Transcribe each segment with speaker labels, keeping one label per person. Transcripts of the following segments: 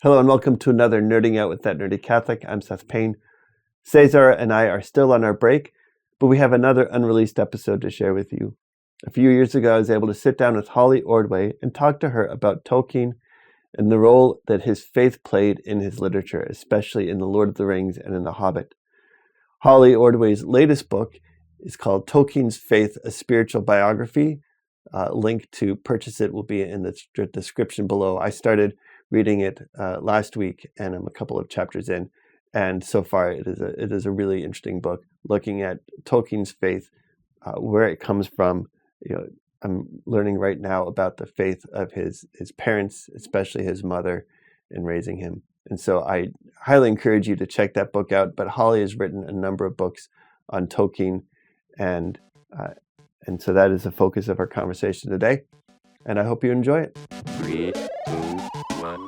Speaker 1: Hello and welcome to another Nerding Out with That Nerdy Catholic. I'm Seth Payne. Cesar and I are still on our break, but we have another unreleased episode to share with you. A few years ago, I was able to sit down with Holly Ordway and talk to her about Tolkien and the role that his faith played in his literature, especially in The Lord of the Rings and in The Hobbit. Holly Ordway's latest book is called Tolkien's Faith, A Spiritual Biography. Link to purchase it will be in the description below. I started reading it last week, and I'm a couple of chapters in, and so far it is a really interesting book looking at Tolkien's faith, where it comes from. I'm learning right now about the faith of his parents, especially his mother, in raising him. And so I highly encourage you to check that book out. But Holly has written a number of books on Tolkien, and so that is the focus of our conversation today. And I hope you enjoy it.
Speaker 2: 3, 2, 1.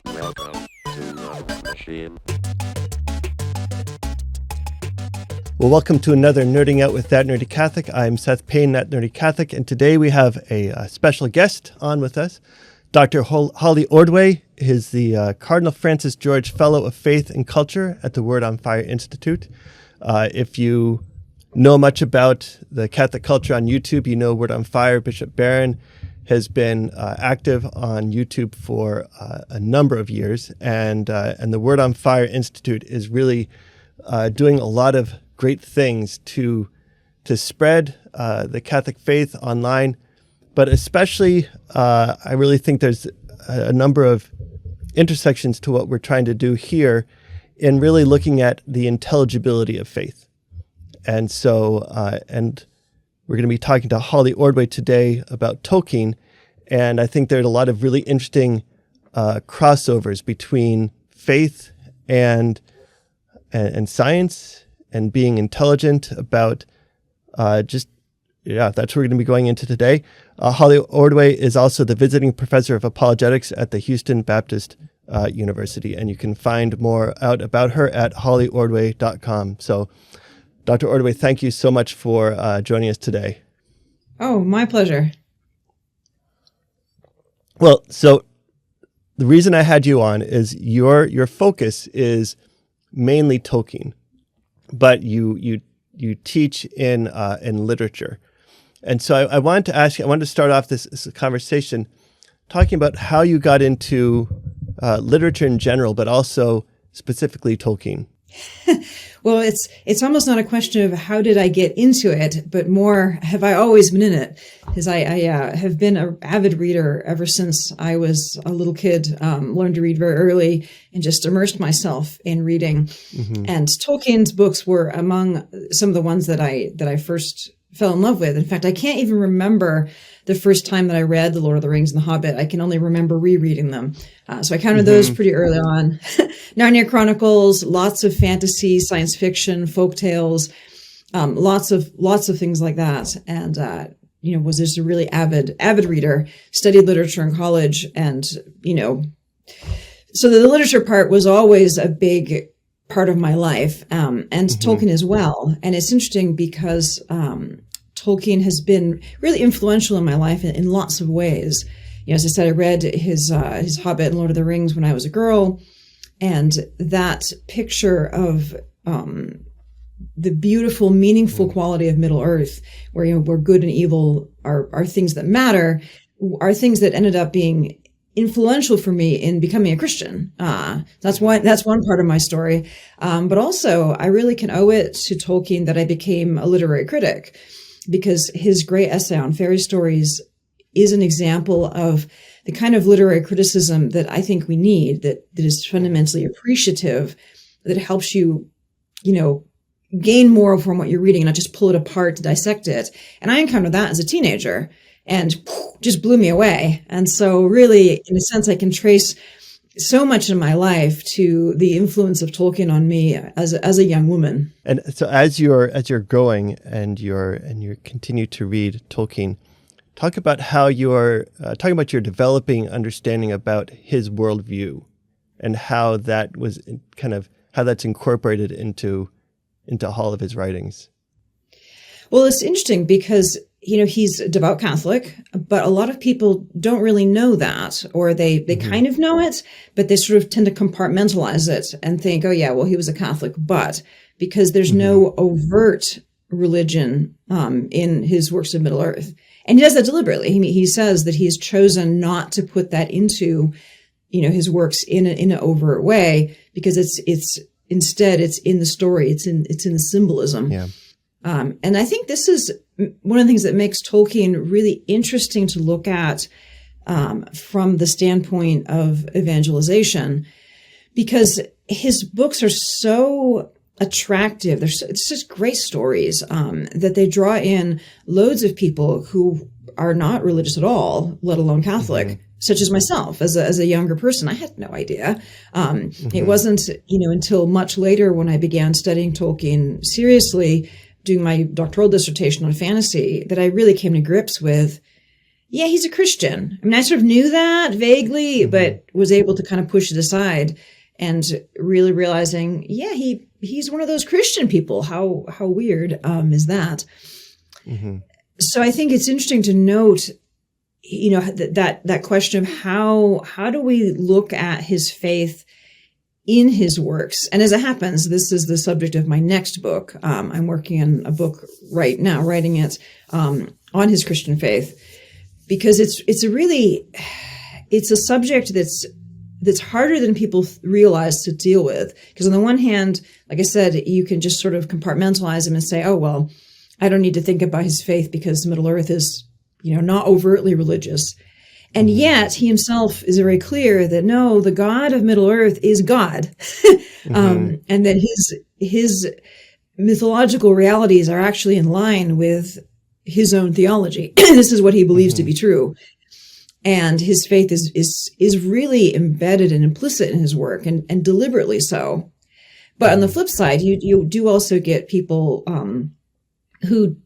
Speaker 2: Welcome to Love Machine.
Speaker 1: Well, welcome to another Nerding Out with That Nerdy Catholic. I'm Seth Payne, That Nerdy Catholic, and today we have a special guest on with us. Dr. Holly Ordway is the Cardinal Francis George Fellow of Faith and Culture at the Word on Fire Institute. If you know much about the Catholic culture on YouTube, you know Word on Fire. Bishop Barron has been active on YouTube for a number of years, and the Word on Fire Institute is really doing a lot of great things to spread the Catholic faith online. But especially, I really think there's a number of intersections to what we're trying to do here in really looking at the intelligibility of faith. And so, and we're going to be talking to Holly Ordway today about Tolkien. And I think there's a lot of really interesting crossovers between faith and science and being intelligent about that's what we're going to be going into today. Holly Ordway is also the visiting professor of apologetics at the Houston Baptist University, and you can find more out about her at hollyordway.com. So, Dr. Ordway, thank you so much for joining us today.
Speaker 3: Oh, my pleasure.
Speaker 1: Well, so the reason I had you on is your focus is mainly Tolkien, but you teach in literature. And so I wanted to ask you, I wanted to start off this conversation talking about how you got into literature in general, but also specifically Tolkien.
Speaker 3: Well, it's almost not a question of how did I get into it, but more have I always been in it? Because I have been an avid reader ever since I was a little kid, learned to read very early and just immersed myself in reading. Mm-hmm. And Tolkien's books were among some of the ones that I first fell in love with. In fact, I can't even remember the first time that I read The Lord of the Rings and The Hobbit. I can only remember rereading them. So I counted those pretty early on. Narnia Chronicles, lots of fantasy, science fiction, folk tales, lots of things like that. And, was just a really avid reader, studied literature in college. And, so the literature part was always a big part of my life, and Tolkien as well. And it's interesting because Tolkien has been really influential in my life in lots of ways. As I said, I read his Hobbit and Lord of the Rings when I was a girl, and that picture of the beautiful, meaningful quality of Middle Earth, where good and evil are things that matter, are things that ended up being influential for me in becoming a Christian. That's one part of my story. But also I really can owe it to Tolkien that I became a literary critic, because his great essay on fairy stories is an example of the kind of literary criticism that I think we need, that is fundamentally appreciative, that helps you, gain more from what you're reading and not just pull it apart to dissect it. And I encountered that as a teenager, and just blew me away. And so really, in a sense, I can trace so much in my life to the influence of Tolkien on me as a young woman.
Speaker 1: And so as you're growing and you continue to read Tolkien, talk about how you're talking about your developing understanding about his worldview and how that was how that's incorporated into all of his writings.
Speaker 3: Well, it's interesting because, he's a devout Catholic, but a lot of people don't really know that, or they kind of know it, but they sort of tend to compartmentalize it and think, oh yeah, well, he was a Catholic, but because there's no overt religion in his works of Middle Earth. And he does that deliberately. He says that he's chosen not to put that into, his works in an overt way, because it's instead it's in the story, it's in the symbolism.
Speaker 1: Yeah.
Speaker 3: And I think this is one of the things that makes Tolkien really interesting to look at from the standpoint of evangelization, because his books are so attractive. It's just great stories that they draw in loads of people who are not religious at all, let alone Catholic, such as myself as a younger person. I had no idea. It wasn't, until much later when I began studying Tolkien seriously, doing my doctoral dissertation on fantasy, that I really came to grips with, yeah, he's a Christian. I mean, I sort of knew that vaguely, but was able to kind of push it aside and really realizing, yeah, he's one of those Christian people. How weird is that? So I think it's interesting to note, that question of how do we look at his faith in his works? And as it happens, this is the subject of my next book. I'm working on a book right now, writing it on his Christian faith, because it's a subject that's harder than people realize to deal with. Because on the one hand, like I said, you can just sort of compartmentalize him and say, oh, well, I don't need to think about his faith because Middle Earth is, not overtly religious. And yet he himself is very clear that no, the God of Middle Earth is God. And that his mythological realities are actually in line with his own theology. This is what he believes to be true. And his faith is really embedded and implicit in his work, and deliberately so. But on the flip side, you do also get people who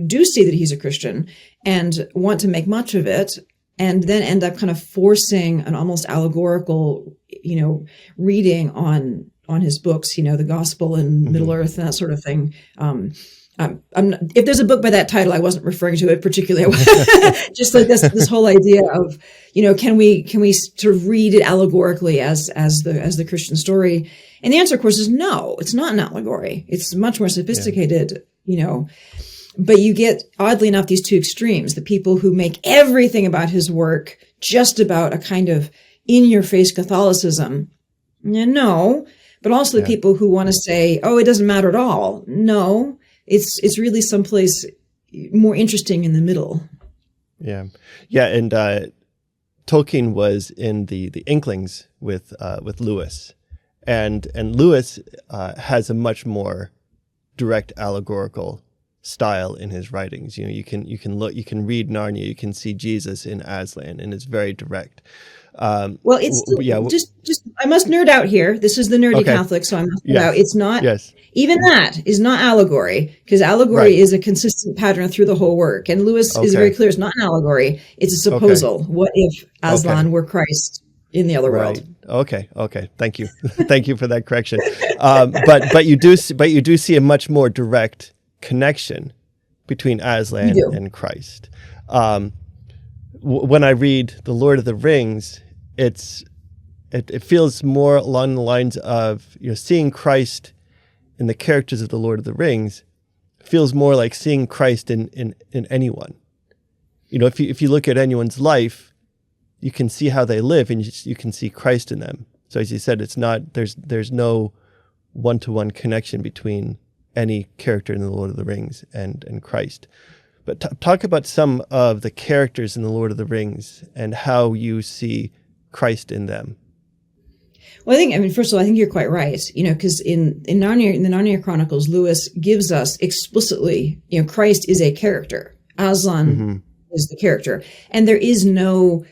Speaker 3: do see that he's a Christian and want to make much of it, and then end up kind of forcing an almost allegorical, reading on his books, the gospel and Middle Earth and that sort of thing. If there's a book by that title, I wasn't referring to it particularly. Just like this whole idea of, can we sort of read it allegorically as the Christian story? And the answer, of course, is no. It's not an allegory. It's much more sophisticated, But you get, oddly enough, these two extremes: the people who make everything about his work just about a kind of in-your-face Catholicism. No, but also the people who want to say, oh, it doesn't matter at all. No. It's really someplace more interesting in the middle. Yeah.
Speaker 1: Yeah. And Tolkien was in the Inklings with Lewis, and Lewis has a much more direct allegorical style in his writings. You can read Narnia, you can see Jesus in Aslan, and it's very direct.
Speaker 3: Well, it's just I must nerd out here. This is the nerdy Catholic, so I must nerd out. It's not even that is not allegory, because allegory is a consistent pattern through the whole work. And Lewis is very clear: it's not an allegory; it's a supposal. What if Aslan were Christ in the other world?
Speaker 1: Okay. Thank you, thank you for that correction. But you do see a much more direct connection between Aslan and Christ. When I read The Lord of the Rings, it feels more along the lines of seeing Christ in the characters of The Lord of the Rings feels more like seeing Christ in anyone. If you look at anyone's life, you can see how they live, and you can see Christ in them. So as you said, it's not there's no one-to-one connection between any character in The Lord of the Rings and Christ. But talk about some of the characters in The Lord of the Rings and how you see Christ in them.
Speaker 3: Well, first of all, I think you're quite right. Because in Narnia, in the Narnia Chronicles, Lewis gives us explicitly, Christ is a character. Aslan is the character, and there is no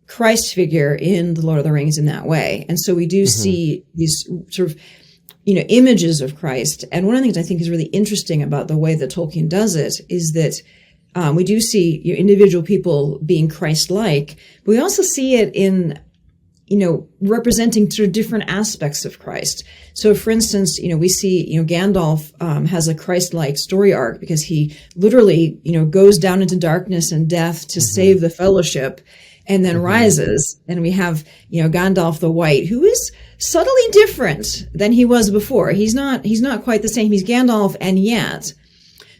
Speaker 3: Christ figure in The Lord of the Rings in that way. And so we do see these sort of images of Christ. And one of the things I think is really interesting about the way that Tolkien does it is that we do see individual people being Christ-like, but we also see it in representing sort of different aspects of Christ. So, for instance, we see, Gandalf has a Christ-like story arc because he literally, goes down into darkness and death to save the Fellowship, and then rises. And we have, Gandalf the White, who is subtly different than he was before. He's not quite the same. He's Gandalf, and yet.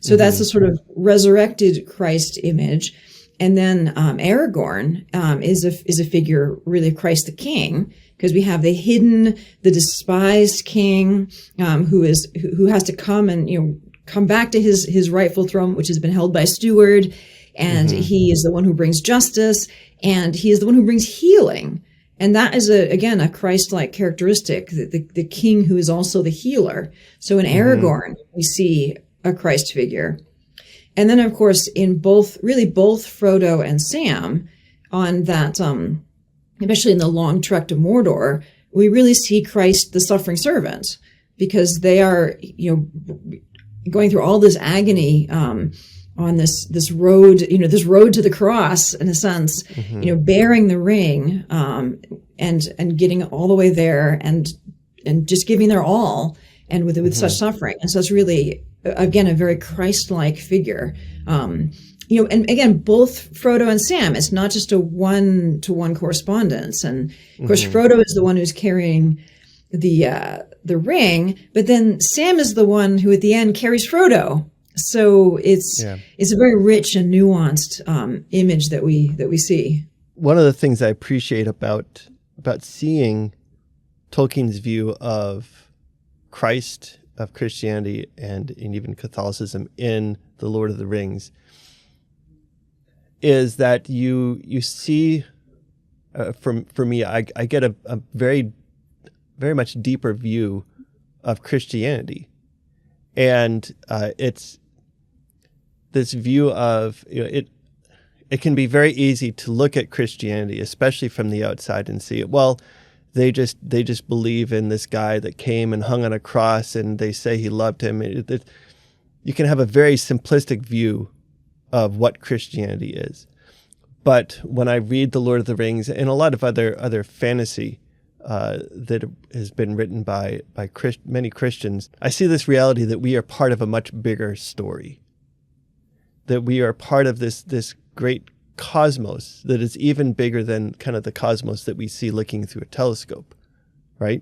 Speaker 3: So that's a sort of resurrected Christ image. And then Aragorn is a figure really of Christ the King, because we have the hidden, the despised king who has to come and come back to his rightful throne, which has been held by a steward, and he is the one who brings justice, and he is the one who brings healing. And that is again a Christ-like characteristic, the king who is also the healer. So in Aragorn we see a Christ figure. And then, of course, in both Frodo and Sam, on that, especially in the long trek to Mordor, we really see Christ, the suffering servant, because they are, going through all this agony on this road, this road to the cross, in a sense, bearing the ring, and getting all the way there, and just giving their all, and with such suffering. And so it's really, again, a very Christ-like figure. And again, both Frodo and Sam, it's not just a one-to-one correspondence. And of course, Frodo is the one who's carrying the ring, but then Sam is the one who at the end carries Frodo. So it's a very rich and nuanced image that we see.
Speaker 1: One of the things I appreciate about seeing Tolkien's view of Christ, of Christianity, and even Catholicism in The Lord of the Rings is that you see, for me, I get a very, very much deeper view of Christianity. And it's this view of, it can be very easy to look at Christianity, especially from the outside, and see it, well, they just believe in this guy that came and hung on a cross, and they say he loved him. You can have a very simplistic view of what Christianity is. But when I read The Lord of the Rings and a lot of other fantasy that has been written by many Christians, I see this reality that we are part of a much bigger story, that we are part of this great cosmos that is even bigger than kind of the cosmos that we see looking through a telescope, right?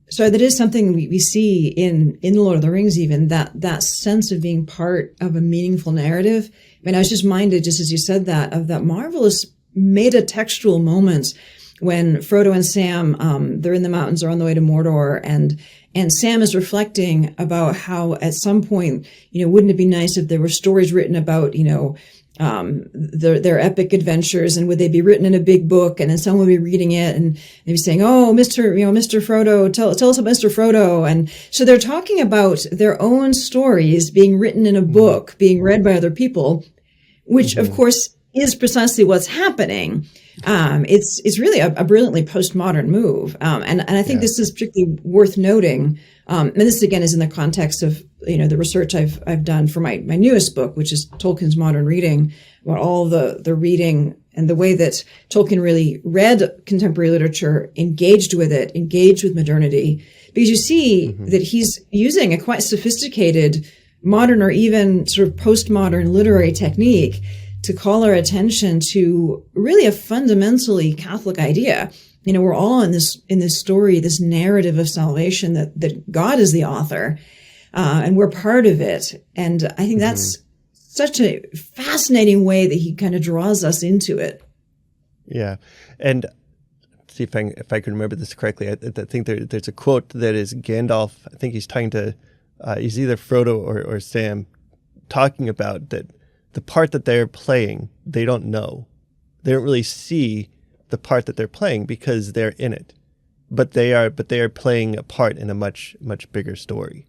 Speaker 3: So that is something we see in The Lord of the Rings, even that sense of being part of a meaningful narrative. I mean, I was just minded, just as you said that, of that marvelous metatextual moments when Frodo and Sam, they're in the mountains or on the way to Mordor, and Sam is reflecting about how at some point, wouldn't it be nice if there were stories written about, their epic adventures, and would they be written in a big book, and then someone would be reading it and they'd be saying, oh, Mr. Frodo, tell us about Mr. Frodo. And so they're talking about their own stories being written in a book, being read by other people, which of course is precisely what's happening. It's really a brilliantly postmodern move. And I think this is particularly worth noting. And this again is in the context of, the research I've done for my newest book, which is Tolkien's Modern Reading, about all the reading and the way that Tolkien really read contemporary literature, engaged with it, engaged with modernity, because you see that he's using a quite sophisticated modern or even sort of postmodern literary technique to call our attention to really a fundamentally Catholic idea. We're all in this story, this narrative of salvation that God is the author, and we're part of it. And I think that's such a fascinating way that he kind of draws us into it. Yeah.
Speaker 1: And see if I can remember this correctly. I think there's a quote that is Gandalf. I think he's talking to, he's either Frodo or Sam, talking about that the part that they're playing, they don't know. They don't really see the part that they're playing because they're in it. But they are playing a part in a much, much bigger story.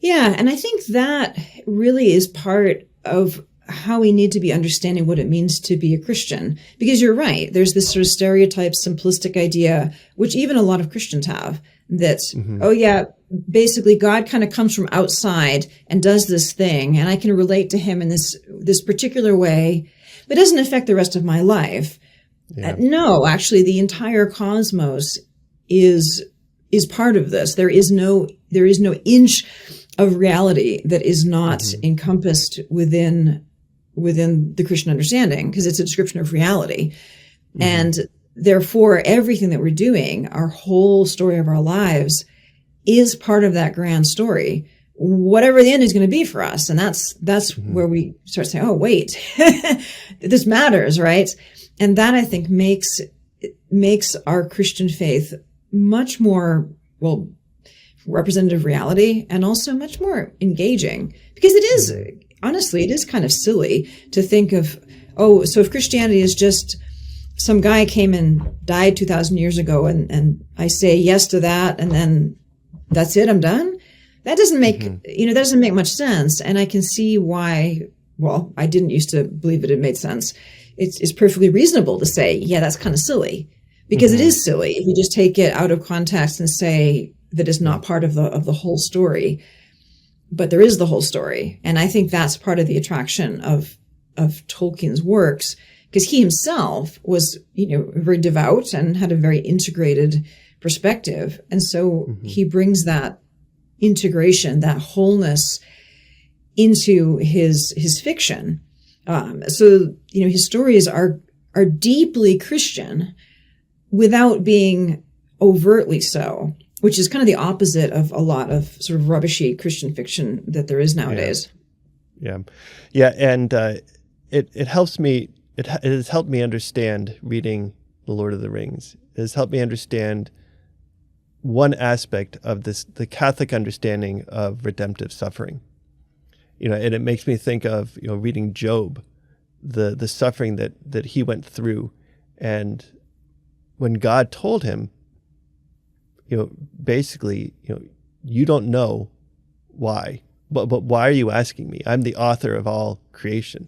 Speaker 3: Yeah, and I think that really is part of how we need to be understanding what it means to be a Christian. Because you're right, there's this sort of stereotype, simplistic idea, which even a lot of Christians have, that, oh yeah, basically God kind of comes from outside and does this thing, and I can relate to him in this particular way, but it doesn't affect the rest of my life.
Speaker 1: Yeah.
Speaker 3: No, actually, the entire cosmos is part of this. There is no inch of reality that is not encompassed within the Christian understanding, because it's a description of reality. And therefore, everything that we're doing, our whole story of our lives, is part of that grand story, whatever the end is going to be for us. And that's where we start saying, oh, wait, this matters, right? And that, I think, makes our Christian faith much more, well, representative reality, and also much more engaging, because it is, honestly, it is kind of silly to think of, oh, so if Christianity is just some guy came and died 2,000 years ago, and I say yes to that, and then that's it, I'm done. That doesn't make, that doesn't make much sense. And I can see why, well, I didn't used to believe it made sense. It's perfectly reasonable to say, yeah, that's kind of silly, because it is silly if you just take it out of context and say that it's not part of the whole story. But there is the whole story. And I think that's part of the attraction of Tolkien's works, because he himself was, very devout and had a very integrated perspective. And so he brings that integration, that wholeness into his fiction. So his stories are deeply Christian without being overtly so, which is kind of the opposite of a lot of sort of rubbishy Christian fiction that there is nowadays.
Speaker 1: Yeah. And it helps me. It has helped me understand reading The Lord of the Rings. It has helped me understand one aspect of the Catholic understanding of redemptive suffering. And it makes me think of, reading Job, the suffering that he went through. And when God told him, basically, you don't know why, but why are you asking me? I'm the author of all creation.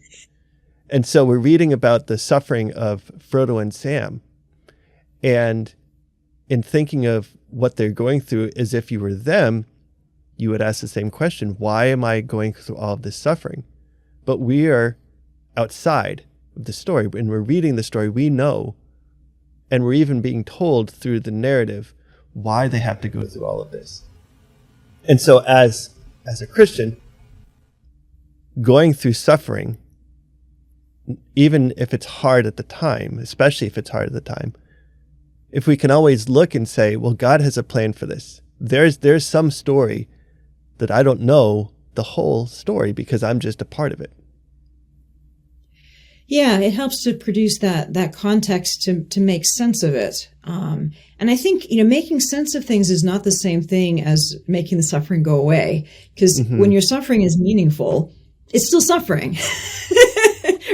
Speaker 1: And so we're reading about the suffering of Frodo and Sam. And in thinking of what they're going through, as if you were them, you would ask the same question: why am I going through all of this suffering? But we are outside of the story. When we're reading the story, we know, and we're even being told through the narrative why they have to go through all of this. And so as a Christian, going through suffering, even if it's hard at the time, especially if it's hard at the time, if we can always look and say, well, God has a plan for this. There's some story that I don't know the whole story, because I'm just a part of it.
Speaker 3: Yeah, it helps to produce that context to make sense of it. And I think, making sense of things is not the same thing as making the suffering go away. Because when your suffering is meaningful, it's still suffering,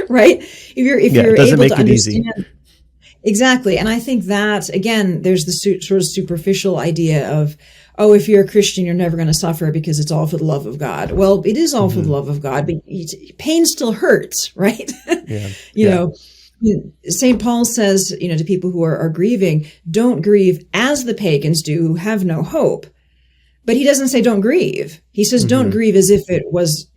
Speaker 3: right? If you're able to understand. Easy. Exactly. And I think that, again, there's the sort of superficial idea of, oh, if you're a Christian, you're never going to suffer because it's all for the love of God. Well, it is all for the love of God, but pain still hurts, right? Yeah. St. Paul says, to people who are grieving, don't grieve as the pagans do who have no hope. But he doesn't say don't grieve. He says don't grieve as if it was,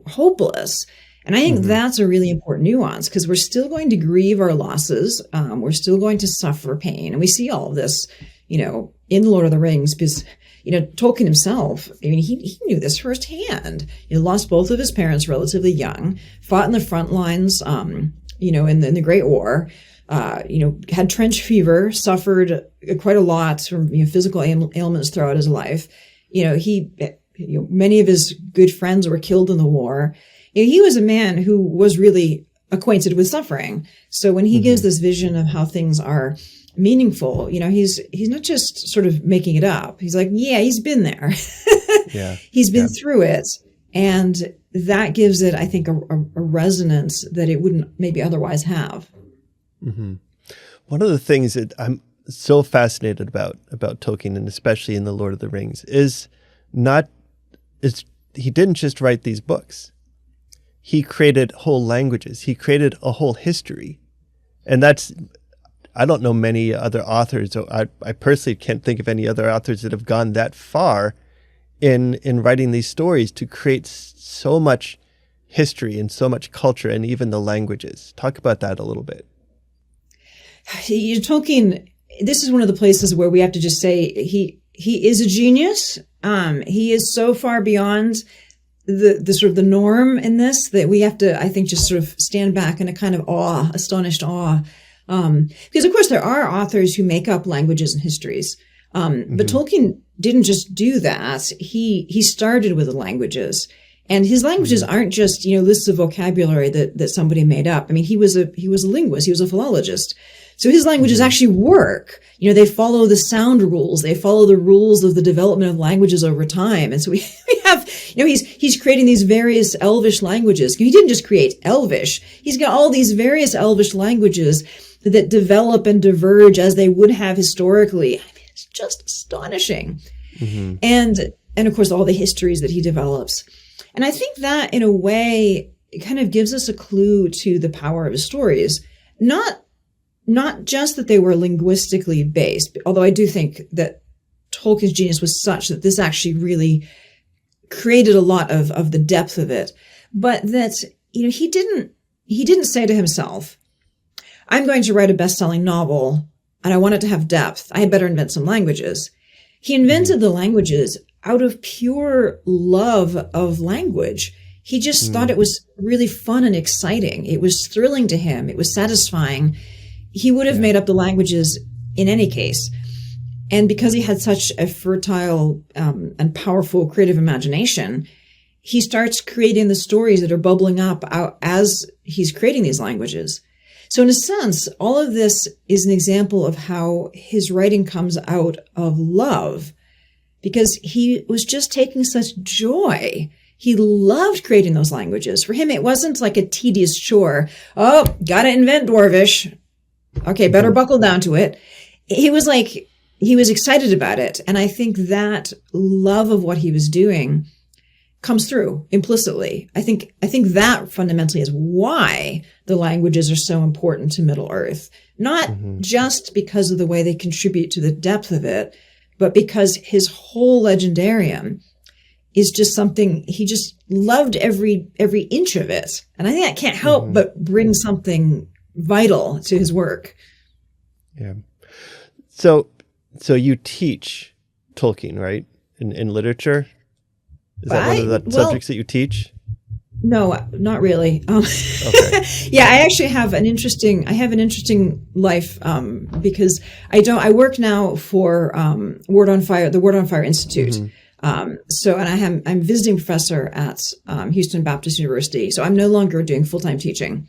Speaker 3: hopeless. And I think that's a really important nuance, because we're still going to grieve our losses. We're still going to suffer pain. And we see all of this, in The Lord of the Rings, because, Tolkien himself, he knew this firsthand. He lost both of his parents relatively young, fought in the front lines, in the Great War, had trench fever, suffered quite a lot from physical ailments throughout his life. Many of his good friends were killed in the war. He was a man who was really acquainted with suffering. So when he gives this vision of how things are meaningful, he's not just sort of making it up. He's like, yeah, he's been there. He's been through it. And that gives it, I think, a resonance that it wouldn't maybe otherwise have.
Speaker 1: One of the things that I'm so fascinated about Tolkien, and especially in The Lord of the Rings, is he didn't just write these books. He created whole languages. He created a whole history. And I don't know many other authors. I personally can't think of any other authors that have gone that far in writing these stories to create so much history and so much culture, and even the languages. Talk about that a little bit.
Speaker 3: Tolkien, this is one of the places where we have to just say he is a genius. He is so far beyond the sort of the norm in this that we have to, I think, just sort of stand back in a kind of awe, astonished awe. Because of course there are authors who make up languages and histories. But Tolkien didn't just do that. He started with the languages, and his languages aren't just, lists of vocabulary that somebody made up. I mean, he was a linguist. He was a philologist. So his languages actually work. They follow the sound rules. They follow the rules of the development of languages over time. And so we have, he's creating these various Elvish languages. He didn't just create Elvish. He's got all these various Elvish languages that develop and diverge as they would have historically. I mean, it's just astonishing. And of course, all the histories that he develops. And I think that in a way, it kind of gives us a clue to the power of his stories. Not just that they were linguistically based, although I do think that Tolkien's genius was such that this actually really created a lot of the depth of it, but that, he didn't say to himself, I'm going to write a best-selling novel and I want it to have depth. I had better invent some languages. He invented the languages out of pure love of language. He just thought it was really fun and exciting. It was thrilling to him. It was satisfying. He would have made up the languages in any case. And because he had such a fertile and powerful creative imagination, he starts creating the stories that are bubbling up out as he's creating these languages. So in a sense, all of this is an example of how his writing comes out of love, because he was just taking such joy. He loved creating those languages. For him, it wasn't like a tedious chore. Oh, gotta invent Dwarvish. Okay, better buckle down to it. He was excited about it. And I think that love of what he was doing comes through implicitly. I think that fundamentally is why the languages are so important to Middle-earth. Not just because of the way they contribute to the depth of it, but because his whole legendarium is just something, he just loved every inch of it. And I think that can't help but bring something vital to his work.
Speaker 1: Yeah. So you teach Tolkien, right? In literature? Is that one of the subjects that you teach?
Speaker 3: No, not really.
Speaker 1: Okay.
Speaker 3: Yeah, I actually have an interesting life, because I work now for, Word on Fire, the Word on Fire Institute. And I'm visiting professor at, Houston Baptist University. So I'm no longer doing full-time teaching.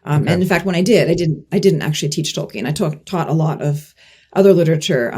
Speaker 3: And in fact, when I didn't actually teach Tolkien. I taught a lot of other literature.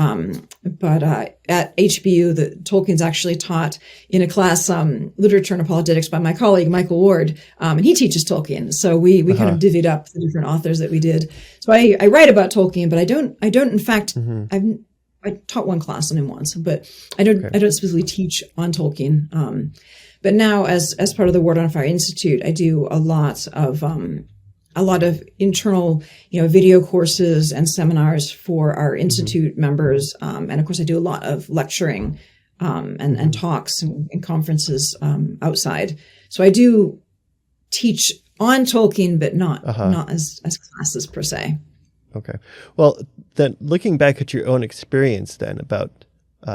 Speaker 3: But at HBU, Tolkien's actually taught in a class, literature and apologetics by my colleague, Michael Ward. And he teaches Tolkien. So we kind of divvied up the different authors that we did. So I write about Tolkien, but I don't, in fact, I taught one class on him once, but I don't specifically teach on Tolkien. But now as part of the Word on Fire Institute, I do a lot of internal, video courses and seminars for our institute members. And of course I do a lot of lecturing, and talks and conferences, outside. So I do teach on Tolkien, but not as classes per se.
Speaker 1: Okay. Well, then looking back at your own experience then about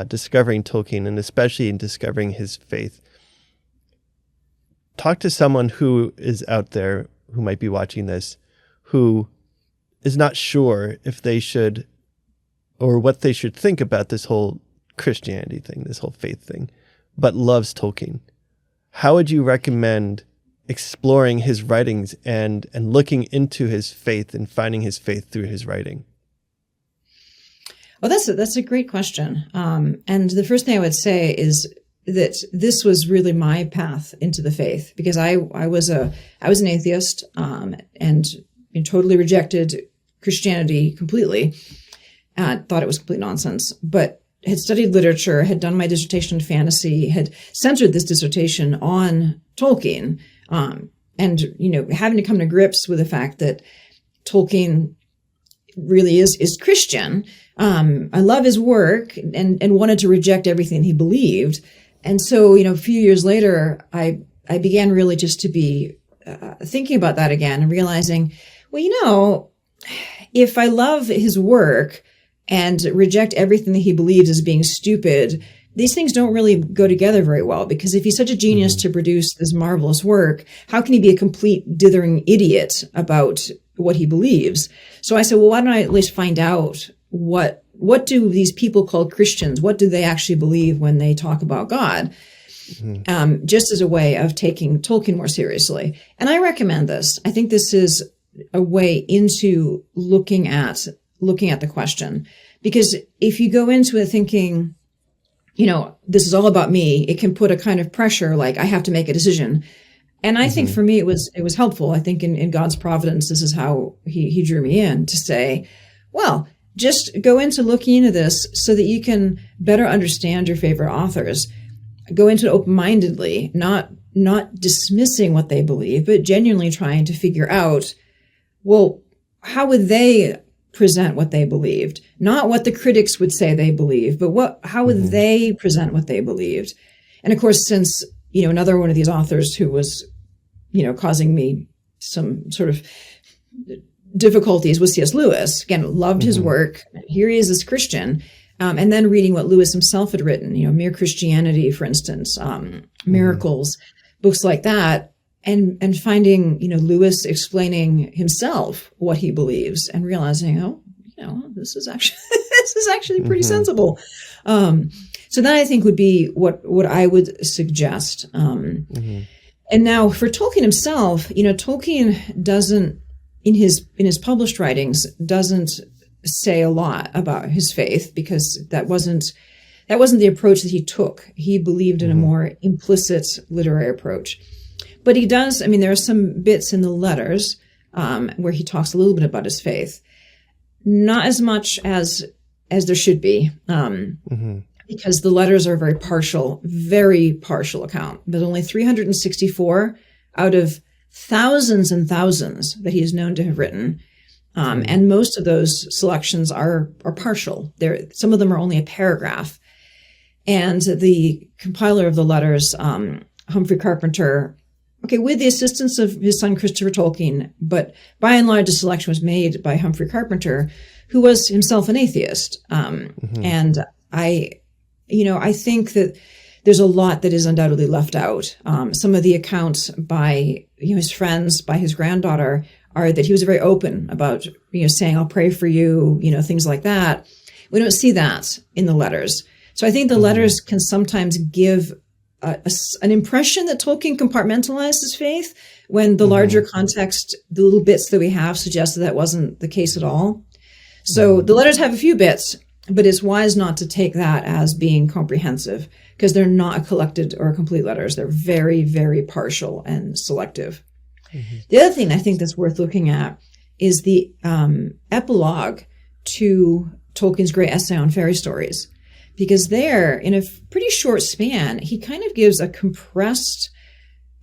Speaker 1: discovering Tolkien, and especially in discovering his faith, talk to someone who is out there who might be watching this, who is not sure if they should, or what they should think about this whole Christianity thing, this whole faith thing, but loves Tolkien. How would you recommend exploring his writings and looking into his faith and finding his faith through his writing?
Speaker 3: Well, that's a great question. And the first thing I would say is that this was really my path into the faith, because I was an atheist, and totally rejected Christianity completely. Thought it was complete nonsense, but had studied literature, had done my dissertation in fantasy, had centered this dissertation on Tolkien, and having to come to grips with the fact that Tolkien really is Christian. I love his work and wanted to reject everything he believed. And so, a few years later, I began really just to be thinking about that again and realizing, well, if I love his work and reject everything that he believes as being stupid, these things don't really go together very well, because if he's such a genius to produce this marvelous work, how can he be a complete dithering idiot about what he believes? So I said, well, why don't I at least find out what do these people called Christians, what do they actually believe when they talk about God? Just as a way of taking Tolkien more seriously. And I recommend this. I think this is a way into looking at the question, because if you go into it thinking, this is all about me, it can put a kind of pressure, like I have to make a decision. And I think for me, it was helpful. I think in God's providence, this is how he drew me in to say, well, just go into looking into this so that you can better understand your favorite authors. Go into it open-mindedly, not dismissing what they believe, but genuinely trying to figure out, well, how would they present what they believed? Not what the critics would say they believe, but how would they present what they believed? And of course, since, another one of these authors who was, causing me some sort of difficulties was C.S. Lewis. Again, loved his work. Here he is as Christian. And then reading what Lewis himself had written, Mere Christianity, for instance, Miracles, books like that, and finding, Lewis explaining himself what he believes and realizing, this is actually pretty sensible. So that I think would be what I would suggest. And now for Tolkien himself, Tolkien doesn't, in his published writings, doesn't say a lot about his faith, because that wasn't the approach that he took. He believed in a more implicit literary approach. But he does, there are some bits in the letters where he talks a little bit about his faith. Not as much as there should be, because the letters are very partial account. There's only 364 out of thousands and thousands that he is known to have written. And most of those selections are partial. Some of them are only a paragraph. And the compiler of the letters, Humphrey Carpenter, with the assistance of his son Christopher Tolkien, but by and large, the selection was made by Humphrey Carpenter, who was himself an atheist. And I think that there's a lot that is undoubtedly left out. Some of the accounts by his friends, by his granddaughter, are that he was very open about, saying, I'll pray for you, things like that. We don't see that in the letters. So I think the letters can sometimes give an impression that Tolkien compartmentalized his faith, when the larger context, the little bits that we have suggest that wasn't the case at all. So the letters have a few bits, but it's wise not to take that as being comprehensive, because they're not a collected or complete letters. They're very, very partial and selective. The other thing I think that's worth looking at is the epilogue to Tolkien's great essay on fairy stories, because there, in a pretty short span, he kind of gives a compressed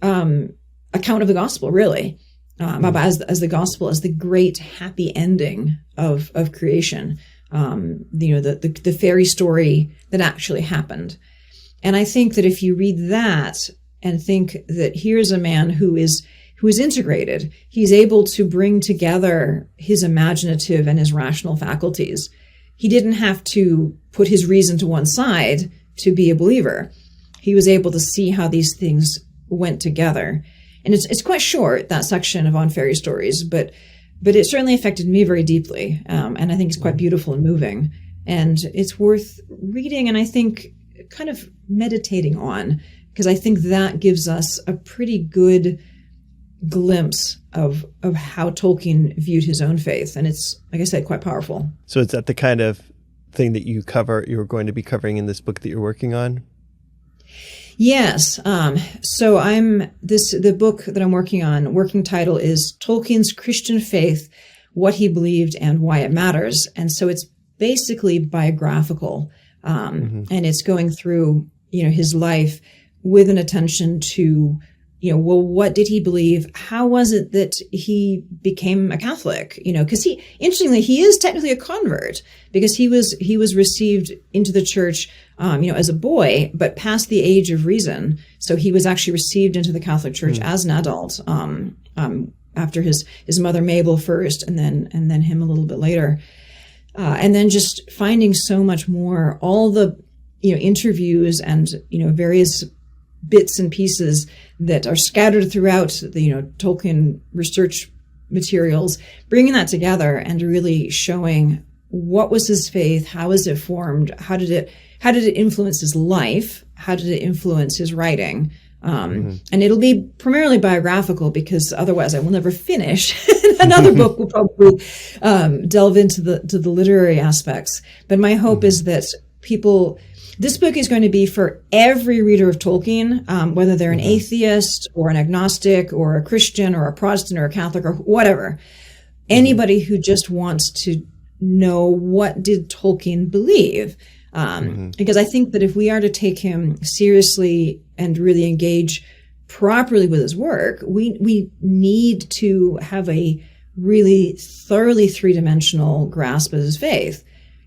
Speaker 3: account of the gospel, really, as the gospel as the great happy ending of creation, the fairy story that actually happened. And I think that if you read that and think that here's a man who is integrated, he's able to bring together his imaginative and his rational faculties. He didn't have to put his reason to one side to be a believer. He was able to see how these things went together. And it's quite short, that section of On Fairy Stories, but it certainly affected me very deeply. And I think it's quite beautiful and moving. And it's worth reading, and I think kind of meditating on, because I think that gives us a pretty good glimpse of how Tolkien viewed his own faith. And it's, like I said, quite powerful.
Speaker 1: So is that the kind of thing that you're going to be covering in this book that you're working on?
Speaker 3: Yes. So the book that I'm working on, working title is Tolkien's Christian Faith, What He Believed and Why It Matters. And so it's basically biographical. And it's going through, his life with an attention to, what did he believe? How was it that he became a Catholic? Because interestingly, he is technically a convert, because he was received into the church, as a boy, but past the age of reason. So he was actually received into the Catholic Church as an adult, after his mother Mabel first, and then him a little bit later. And then just finding so much more, all the, interviews and, various bits and pieces that are scattered throughout the, Tolkien research materials, bringing that together and really showing what was his faith, how is it formed, how did it influence his life, how did it influence his writing. And it'll be primarily biographical, because otherwise I will never finish. Another book will probably delve into the literary aspects. But my hope is that this book is going to be for every reader of Tolkien, whether they're an atheist or an agnostic or a Christian or a Protestant or a Catholic or whatever. Anybody who just wants to know, what did Tolkien believe? Because I think that if we are to take him seriously and really engage properly with his work, we need to have a really thoroughly three-dimensional grasp of his faith,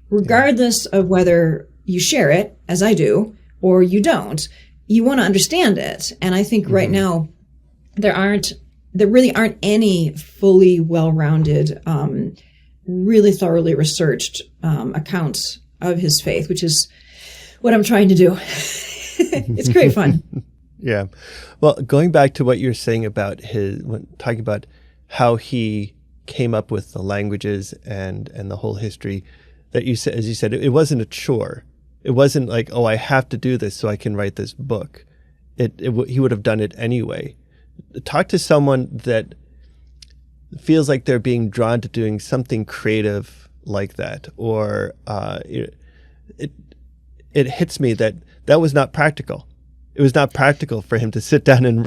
Speaker 3: regardless of whether you share it, as I do, or you don't. You want to understand it. And I think right now there really aren't any fully well-rounded, really thoroughly researched accounts of his faith, which is what I'm trying to do. It's great fun.
Speaker 1: Yeah. Well, going back to what you're saying about talking about how he came up with the languages and the whole history, that you said, as you said, it wasn't a chore. It wasn't like, oh, I have to do this so I can write this book. He would have done it anyway. Talk to someone that feels like they're being drawn to doing something creative like that, or it hits me that was not practical. It was not practical for him to sit down and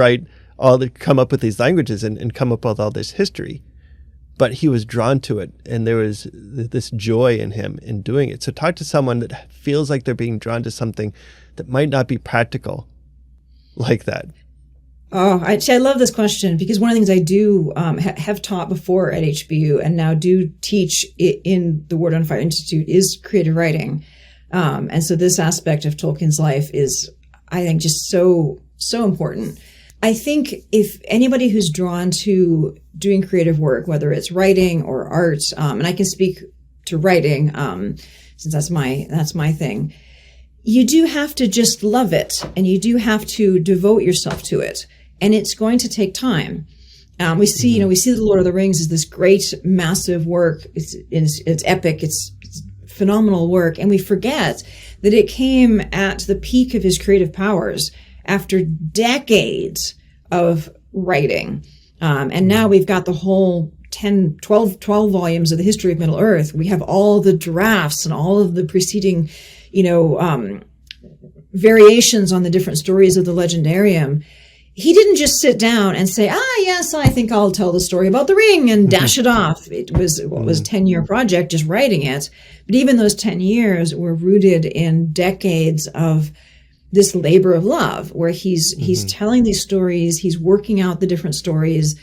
Speaker 1: come up with these languages and come up with all this history. But he was drawn to it, and there was this joy in him in doing it. So talk to someone that feels like they're being drawn to something that might not be practical like that.
Speaker 3: Oh, I love this question, because one of the things I do have taught before at HBU and now do teach in the Word on Fire Institute is creative writing. And so this aspect of Tolkien's life is, I think, just so important. I think if anybody who's drawn to doing creative work, whether it's writing or art, and I can speak to writing, since that's my thing, you do have to just love it, and you do have to devote yourself to it. And it's going to take time. We see The Lord of the Rings as this great, massive work. It's epic. It's phenomenal work. And we forget that it came at the peak of his creative powers after decades of writing. And now we've got the whole 12 volumes of the history of Middle Earth. We have all the drafts and all of the preceding, variations on the different stories of the Legendarium. He didn't just sit down and say, yes, I think I'll tell the story about the ring and dash it off. It was a 10-year project, just writing it. But even those 10 years were rooted in decades of this labor of love, where he's telling these stories, he's working out the different stories,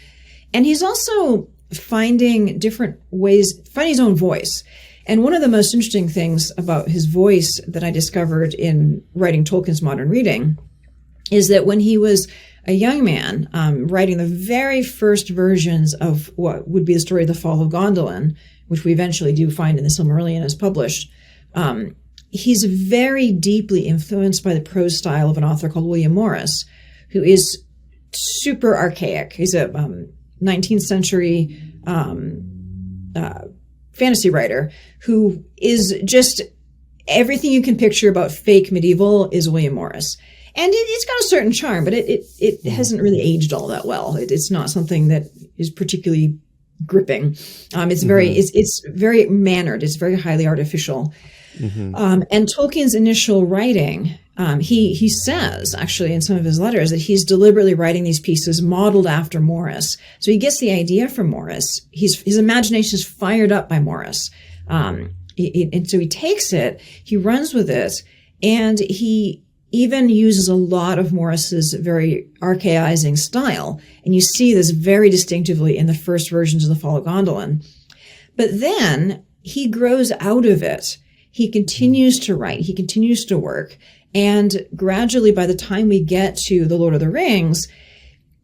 Speaker 3: and he's also finding different ways, finding his own voice. And one of the most interesting things about his voice that I discovered in writing Tolkien's Modern Reading is that when he was a young man, writing the very first versions of what would be the story of the fall of Gondolin, which we eventually do find in the Silmarillion as published, he's very deeply influenced by the prose style of an author called William Morris, who is super archaic. He's a 19th century fantasy writer who is just everything you can picture about fake medieval is William Morris. And it's got a certain charm, but it hasn't really aged all that well. It's not something that is particularly gripping. It's very mannered. It's very highly artificial. And Tolkien's initial writing, he says actually in some of his letters that he's deliberately writing these pieces modeled after Morris. So he gets the idea from Morris. His imagination is fired up by Morris. And so he takes it, he runs with it, and he even uses a lot of Morris's very archaizing style. And you see this very distinctively in the first versions of The Fall of Gondolin. But then he grows out of it. He continues to write. He continues to work. And gradually, by the time we get to The Lord of the Rings,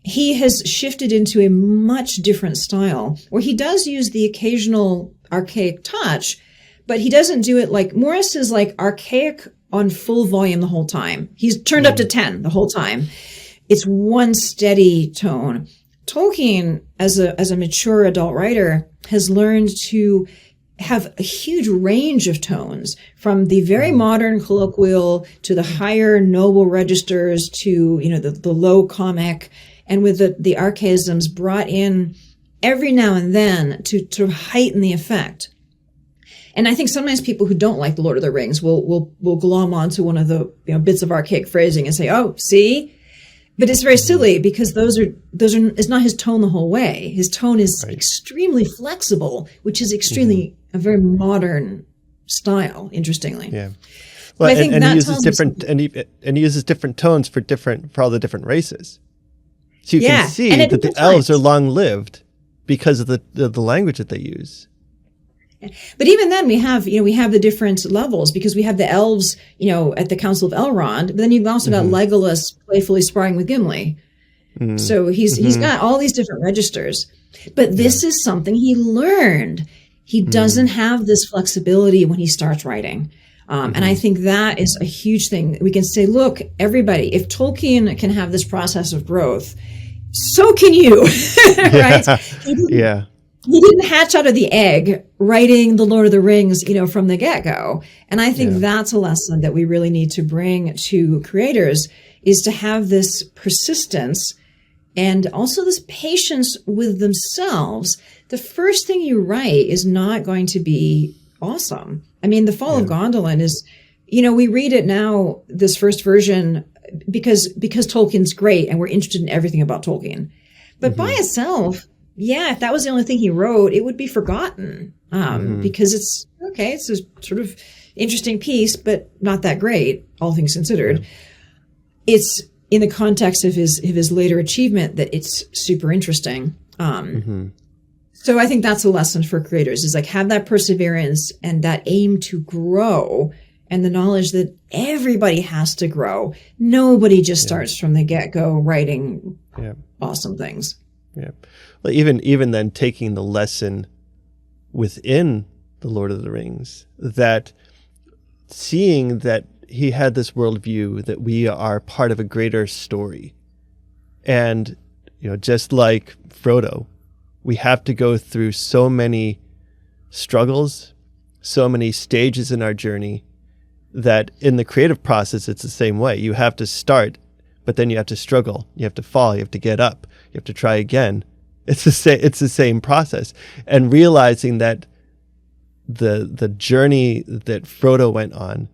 Speaker 3: he has shifted into a much different style where he does use the occasional archaic touch, but he doesn't do it like Morris is like archaic on full volume the whole time. He's turned up to 10 the whole time. It's one steady tone. Tolkien, as a mature adult writer, has learned to have a huge range of tones, from the very modern colloquial to the higher noble registers to, the low comic, and with the archaisms brought in every now and then to heighten the effect. And I think sometimes people who don't like The Lord of the Rings will glom onto one of the bits of archaic phrasing and say, "Oh, see." But it's very silly because those are it's not his tone the whole way. His tone is extremely flexible, which is extremely a very modern style. Interestingly,
Speaker 1: yeah. Well,
Speaker 3: I think
Speaker 1: and
Speaker 3: that
Speaker 1: he uses
Speaker 3: tells
Speaker 1: different and he uses different tones for all the different races. So you can see
Speaker 3: and
Speaker 1: that the elves are long lived because of the language that they use.
Speaker 3: But even then, we have the different levels, because we have the elves, at the Council of Elrond, but then you've also got Legolas playfully sparring with Gimli. So he's got all these different registers. But this is something he learned. He doesn't have this flexibility when he starts writing. And I think that is a huge thing. We can say, look, everybody, if Tolkien can have this process of growth, so can you, right?
Speaker 1: Yeah.
Speaker 3: He didn't hatch out of the egg writing The Lord of the Rings, from the get-go. And I think that's a lesson that we really need to bring to creators, is to have this persistence and also this patience with themselves. The first thing you write is not going to be awesome. I mean, The Fall of Gondolin is, we read it now, this first version, because Tolkien's great and we're interested in everything about Tolkien. But by itself, if that was the only thing he wrote, it would be forgotten, because it's a sort of interesting piece, but not that great, all things considered. It's in the context of his later achievement that it's super interesting. So I think that's a lesson for creators, is like, have that perseverance and that aim to grow, and the knowledge that everybody has to grow. Nobody just starts from the get-go writing awesome things.
Speaker 1: Yeah. Well, even then, taking the lesson within The Lord of the Rings, that seeing that he had this worldview, that we are part of a greater story. And, just like Frodo, we have to go through so many struggles, so many stages in our journey, that in the creative process, it's the same way. You have to start, but then you have to struggle. You have to fall. You have to get up. You have to try again. It's the same process. And realizing that the journey that Frodo went on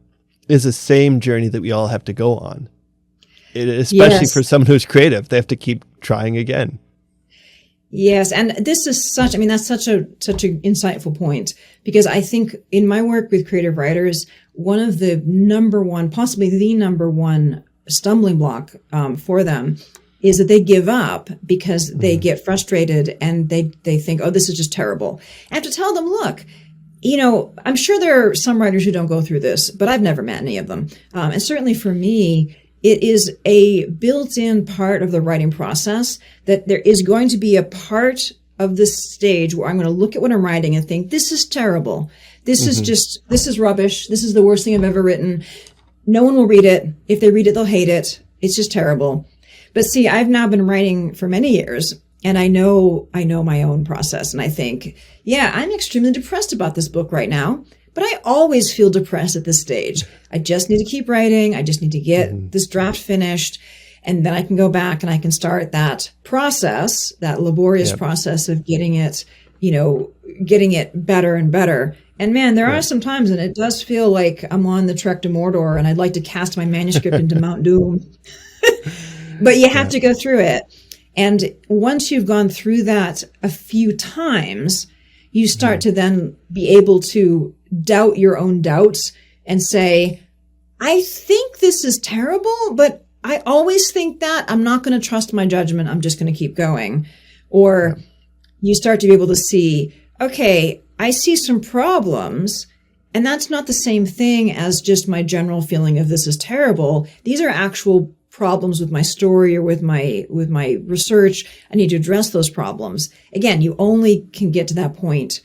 Speaker 1: is the same journey that we all have to go on. Especially for someone who's creative, they have to keep trying again.
Speaker 3: Yes, and this is that's such an insightful point, because I think in my work with creative writers, one of the number one, possibly the number one stumbling block for them is that they give up because they get frustrated and they think, oh, this is just terrible. I have to tell them, look, I'm sure there are some writers who don't go through this, but I've never met any of them. And certainly for me, it is a built-in part of the writing process that there is going to be a part of this stage where I'm going to look at what I'm writing and think, this is terrible. This is rubbish. This is the worst thing I've ever written. No one will read it. If they read it, they'll hate it. It's just terrible. But see, I've now been writing for many years, and I know my own process. And I think, I'm extremely depressed about this book right now, but I always feel depressed at this stage. I just need to keep writing. I just need to get this draft finished. And then I can go back and I can start that process, that laborious process of getting it better and better. And man, there are some times, and it does feel like I'm on the trek to Mordor and I'd like to cast my manuscript into Mount Doom. But you have to go through it. And once you've gone through that a few times, you start to then be able to doubt your own doubts and say, I think this is terrible, but I always think that. I'm not going to trust my judgment. I'm just going to keep going. Or you start to be able to see, okay, I see some problems, and that's not the same thing as just my general feeling of this is terrible. These are actual problems with my story or with my research. I need to address those problems. Again, you only can get to that point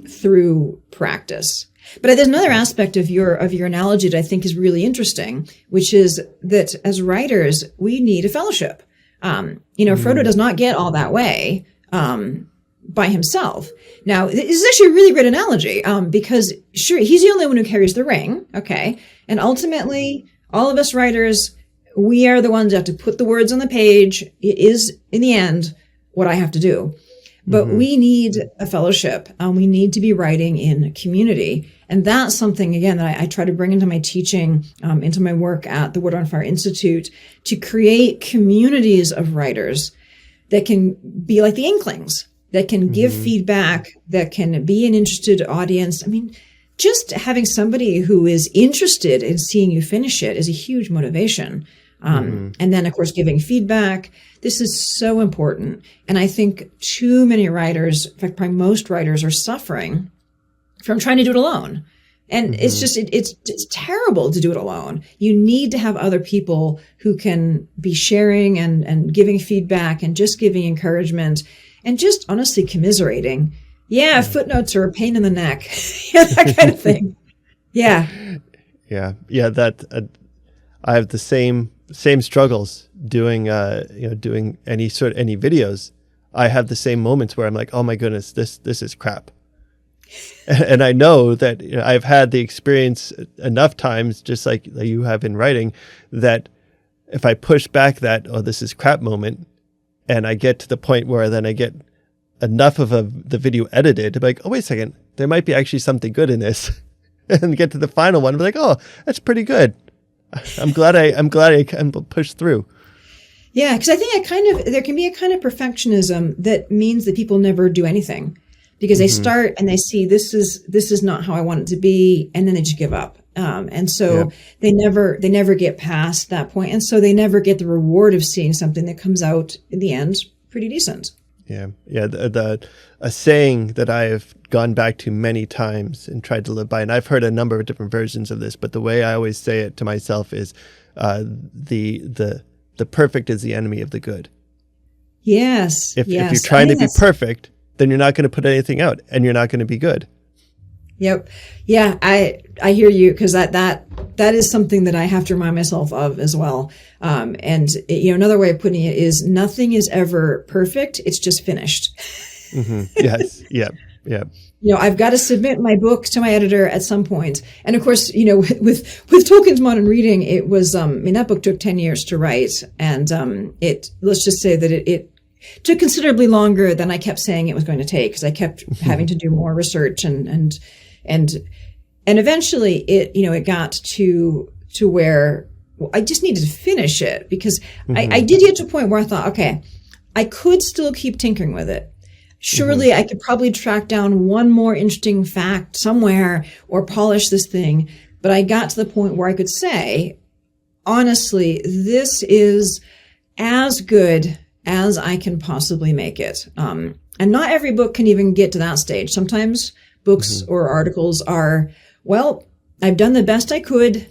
Speaker 3: through practice. But there's another aspect of your analogy that I think is really interesting, which is that as writers, we need a fellowship. Frodo does not get all that way by himself. Now, this is actually a really great analogy because, sure, he's the only one who carries the ring, okay? And ultimately, all of us writers, we are the ones that have to put the words on the page. It is, in the end, what I have to do. But we need a fellowship. We need to be writing in a community. And that's something, again, that I try to bring into my teaching, into my work at the Wood on Fire Institute, to create communities of writers that can be like the Inklings, that can give feedback, that can be an interested audience. I mean, just having somebody who is interested in seeing you finish it is a huge motivation. And then, of course, giving feedback. This is so important. And I think too many writers, in fact, probably most writers, are suffering from trying to do it alone. And it's just, it's terrible to do it alone. You need to have other people who can be sharing and giving feedback and just giving encouragement and just honestly commiserating. Yeah, footnotes are a pain in the neck. Yeah, that kind of thing. Yeah.
Speaker 1: Yeah. I have the same struggles doing doing any videos. I have the same moments where I'm like, oh my goodness, this is crap. And I know that I've had the experience enough times, just like you have in writing, that if I push back that, oh, this is crap moment, and I get to the point where then I get enough of the video edited, I'm like, oh, wait a second, there might be actually something good in this. And get to the final one, be like, oh, that's pretty good. I'm glad I can push through.
Speaker 3: Yeah, because I think there can be a kind of perfectionism that means that people never do anything because they start and they see this is not how I want it to be, and then they just give up. And so they never get past that point, and so they never get the reward of seeing something that comes out in the end pretty decent.
Speaker 1: Yeah. A saying that I have gone back to many times and tried to live by, and I've heard a number of different versions of this, but the way I always say it to myself is, the perfect is the enemy of the good.
Speaker 3: Yes.
Speaker 1: If you're trying to be perfect, then you're not going to put anything out, and you're not going to be good.
Speaker 3: Yep. Yeah, I hear you, because that is something that I have to remind myself of as well. Another way of putting it is nothing is ever perfect. It's just finished.
Speaker 1: Yes. Yep.
Speaker 3: I've got to submit my book to my editor at some point. And of course, with Tolkien's Modern Reading, it was, that book took 10 years to write. And, let's just say that it took considerably longer than I kept saying it was going to take, because I kept having to do more research and eventually it got to where I just needed to finish it, because I did get to a point where I thought, okay, I could still keep tinkering with it. Surely I could probably track down one more interesting fact somewhere or polish this thing. But I got to the point where I could say, honestly, this is as good as I can possibly make it. And not every book can even get to that stage. Sometimes books or articles are, well, I've done the best I could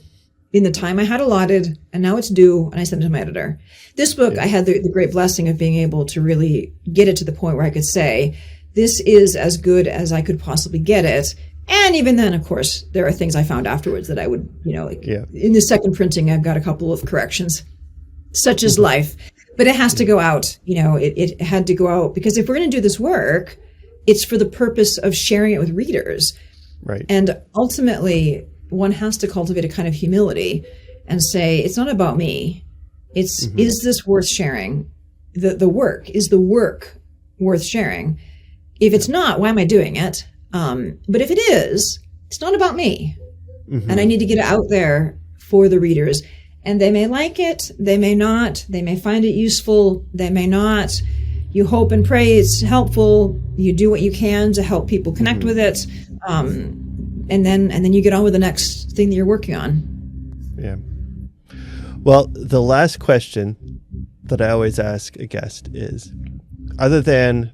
Speaker 3: in the time I had allotted, and now it's due, and I sent it to my editor. This book, I had the great blessing of being able to really get it to the point where I could say, this is as good as I could possibly get it. And even then, of course, there are things I found afterwards that I would, in the second printing, I've got a couple of corrections, such as life. But it has to go out, it had to go out, because if we're going to do this work, it's for the purpose of sharing it with readers.
Speaker 1: Right.
Speaker 3: And ultimately, one has to cultivate a kind of humility and say, it's not about me. It's, is this worth sharing? Is the work worth sharing? If it's not, why am I doing it? But if it is, it's not about me. And I need to get it out there for the readers. And they may like it, they may not, they may find it useful, they may not. You hope and pray it's helpful. You do what you can to help people connect with it. And then you get on with the next thing that you're working on.
Speaker 1: Yeah. Well, the last question that I always ask a guest is, other than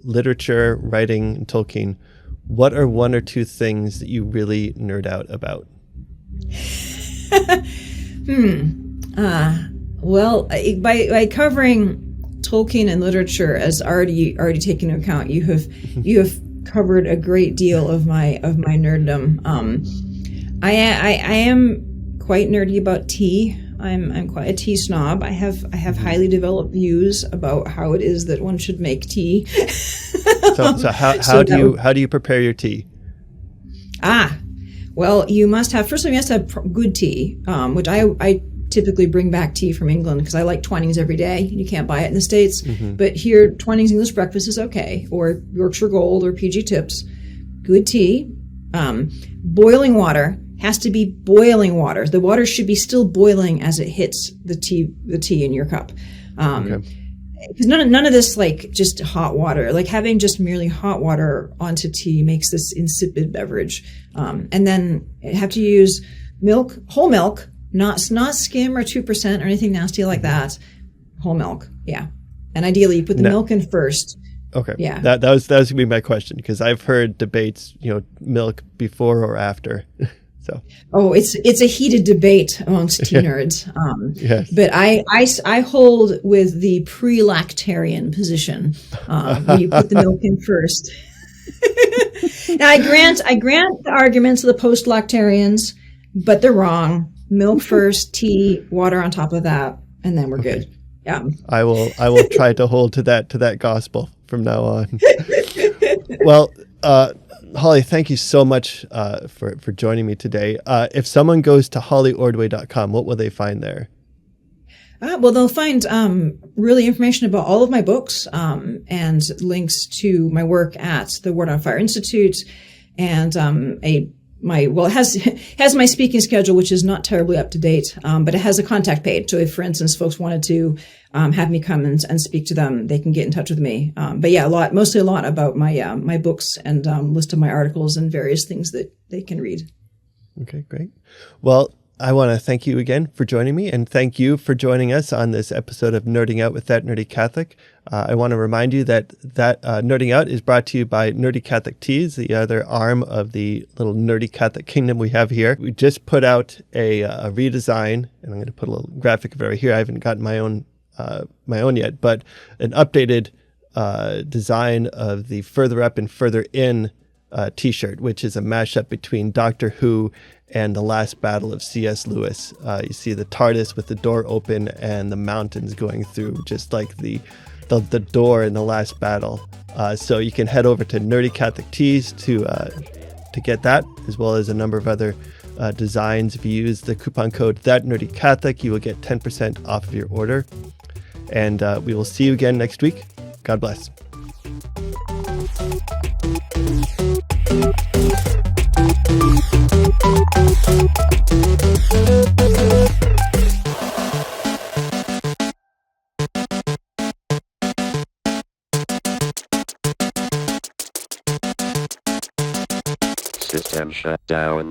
Speaker 1: literature, writing, and Tolkien, what are one or two things that you really nerd out about?
Speaker 3: Well, by covering Tolkien and literature as already taken into account, you have covered a great deal of my nerddom. I am quite nerdy about tea. I'm quite a tea snob. I have highly developed views about how it is that one should make tea.
Speaker 1: So how do you prepare your tea?
Speaker 3: Well, you must have good tea, which I typically bring back tea from England because I like Twinings every day. You can't buy it in the States. But here, Twinings English breakfast is okay, or Yorkshire Gold or PG Tips. Good tea. Boiling water has to be boiling water. The water should be still boiling as it hits the tea in your cup. Because none of this, like, just hot water, like having just merely hot water onto tea makes this insipid beverage. And then you have to use milk, whole milk, not skim or 2% or anything nasty like that. Whole milk. Yeah. And ideally you put the milk in first.
Speaker 1: Okay.
Speaker 3: Yeah.
Speaker 1: That was going to be my question, because I've heard debates, milk before or after. So.
Speaker 3: Oh, it's a heated debate amongst tea nerds.
Speaker 1: Yes.
Speaker 3: But I hold with the pre-lactarian position. Where you put the milk in first. Now I grant the arguments of the post-lactarians, but they're wrong. Milk first, tea, water on top of that, and then we're good. Yeah.
Speaker 1: I will try to hold to that gospel from now on. Well, Holly, thank you so much for joining me today. If someone goes to hollyordway.com, what will they find there?
Speaker 3: Well, they'll find really information about all of my books and links to my work at the Word on Fire Institute, and it has my speaking schedule, which is not terribly up to date, but it has a contact page. So if, for instance, folks wanted to have me come and speak to them, they can get in touch with me. But yeah, mostly a lot about my books and list of my articles and various things that they can read. Okay,
Speaker 1: great. Well, I want to thank you again for joining me, and thank you for joining us on this episode of Nerding Out with That Nerdy Catholic. I want to remind you that Nerding Out is brought to you by Nerdy Catholic Teas, the other arm of the little Nerdy Catholic kingdom we have here. We just put out a redesign, and I'm going to put a little graphic of it right here. I haven't gotten my own yet, but an updated design of the Further Up and Further In t-shirt, which is a mashup between Doctor Who and the last battle of C.S. Lewis. You see the TARDIS with the door open and the mountains going through, just like the door in the last battle. So you can head over to Nerdy Catholic Tees to get that, as well as a number of other designs. If you use the coupon code ThatNerdyCatholic, you will get 10% off of your order. And we will see you again next week. God bless.
Speaker 2: System shut down.